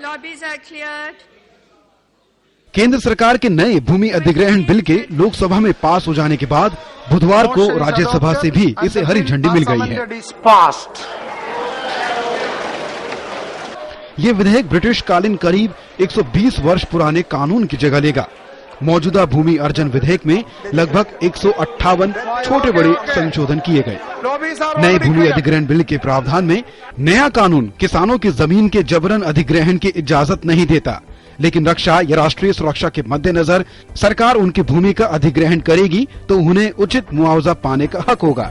Lobbies are cleared. केंद्र सरकार के नए भूमि अधिग्रहण बिल के लोकसभा में पास हो जाने के बाद बुधवार को राज्यसभा से भी इसे हरी झंडी मिल गई है। ये विधेयक ब्रिटिश कालीन करीब 120 वर्ष पुराने कानून की जगह लेगा। मौजूदा भूमि अर्जन विधेयक में लगभग 158 छोटे बड़े संशोधन किए गए। नए भूमि अधिग्रहण बिल के प्रावधान में नया कानून किसानों की जमीन के जबरन अधिग्रहण की इजाजत नहीं देता, लेकिन रक्षा या राष्ट्रीय सुरक्षा के मद्देनजर सरकार उनकी भूमि का अधिग्रहण करेगी तो उन्हें उचित मुआवजा पाने का हक होगा।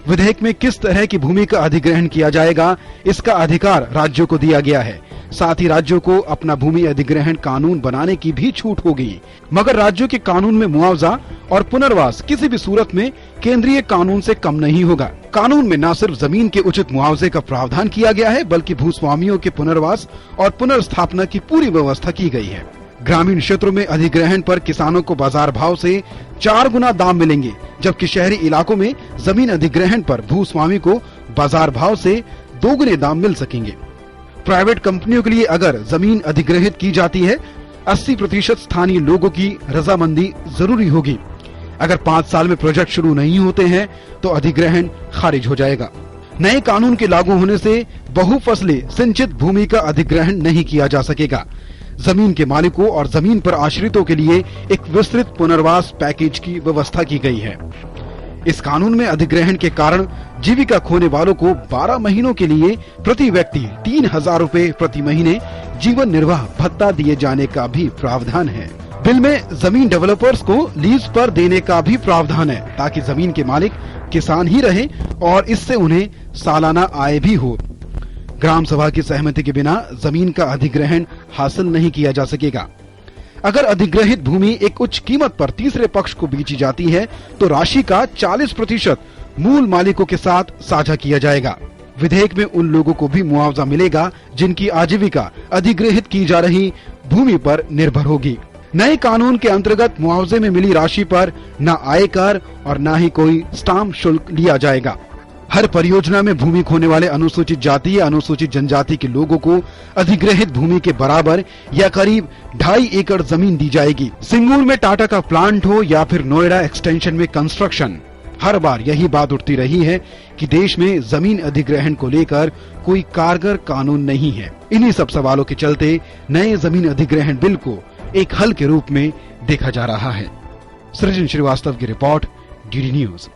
विधेयक में किस तरह की भूमि का अधिग्रहण किया जाएगा, इसका अधिकार राज्यों को दिया गया है। साथ ही राज्यों को अपना भूमि अधिग्रहण कानून बनाने की भी छूट होगी, मगर राज्यों के कानून में मुआवजा और पुनर्वास किसी भी सूरत में केंद्रीय कानून से कम नहीं होगा। कानून में न सिर्फ जमीन के उचित मुआवजे का प्रावधान किया गया है, बल्कि भूस्वामियों के पुनर्वास और पुनर्स्थापना की पूरी व्यवस्था की गई है। ग्रामीण क्षेत्रों में अधिग्रहण पर किसानों को बाजार भाव से 4 गुना दाम मिलेंगे, जबकि शहरी इलाकों में जमीन अधिग्रहण पर भूस्वामी को बाजार भाव से 2 गुने दाम मिल सकेंगे। प्राइवेट कंपनियों के लिए अगर जमीन अधिग्रहित की जाती है, 80% स्थानीय लोगों की रजामंदी जरूरी होगी। अगर 5 साल में प्रोजेक्ट शुरू नहीं होते हैं तो अधिग्रहण खारिज हो जाएगा। नए कानून के लागू होने से बहुफसली सिंचित भूमि का अधिग्रहण नहीं किया जा सकेगा। जमीन के मालिकों और जमीन पर आश्रितों के लिए एक विस्तृत पुनर्वास पैकेज की व्यवस्था की गई है। इस कानून में अधिग्रहण के कारण जीविका खोने वालों को 12 महीनों के लिए प्रति व्यक्ति 3000 रुपए प्रति महीने जीवन निर्वाह भत्ता दिए जाने का भी प्रावधान है। बिल में जमीन डेवलपर्स को लीज पर देने का भी प्रावधान है, ताकि जमीन के मालिक किसान ही रहे और इससे उन्हें सालाना आय भी हो। ग्राम सभा की सहमति के बिना जमीन का अधिग्रहण हासिल नहीं किया जा सकेगा। अगर अधिग्रहित भूमि एक उच्च कीमत पर तीसरे पक्ष को बेची जाती है तो राशि का 40% मूल मालिकों के साथ साझा किया जाएगा। विधेयक में उन लोगों को भी मुआवजा मिलेगा जिनकी आजीविका अधिग्रहित की जा रही भूमि पर निर्भर होगी। नए कानून के अंतर्गत मुआवजे में मिली राशि पर न आयकर और न ही कोई स्टाम्प शुल्क लिया जाएगा। हर परियोजना में भूमि खोने वाले अनुसूचित जाति या अनुसूचित जनजाति के लोगों को अधिग्रहित भूमि के बराबर या करीब 2.5 एकड़ जमीन दी जाएगी। सिंगूर में टाटा का प्लांट हो या फिर नोएडा एक्सटेंशन में कंस्ट्रक्शन, हर बार यही बात उठती रही है कि देश में जमीन अधिग्रहण को लेकर कोई कारगर कानून नहीं है। इन्हीं सब सवालों के चलते नए जमीन अधिग्रहण बिल को एक हल के रूप में देखा जा रहा है। सृजन श्रीवास्तव की रिपोर्ट, डीडी न्यूज।